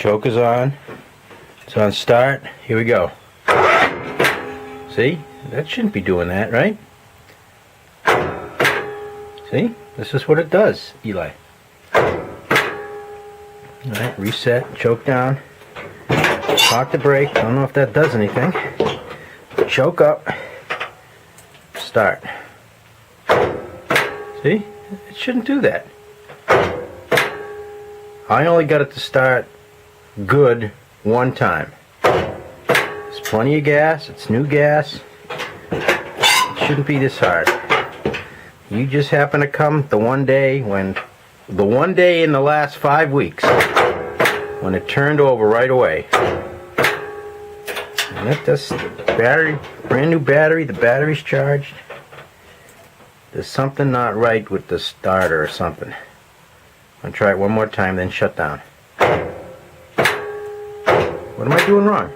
choke is on. It's on start. Here we go. See? That shouldn't be doing that, right? See? This is what it does, Eli. Alright, reset, choke down. Lock the brake. I don't know if that does anything. Choke up. Start. See? It shouldn't do that. I only got it to start good one time. There's plenty of gas. It's new gas. It shouldn't be this hard. You just happen to come the one day in the last 5 weeks when it turned over right away. And that does battery, brand new battery, the battery's charged. There's something not right with the starter or something. I'll try it one more time, then shut down. What am I doing wrong?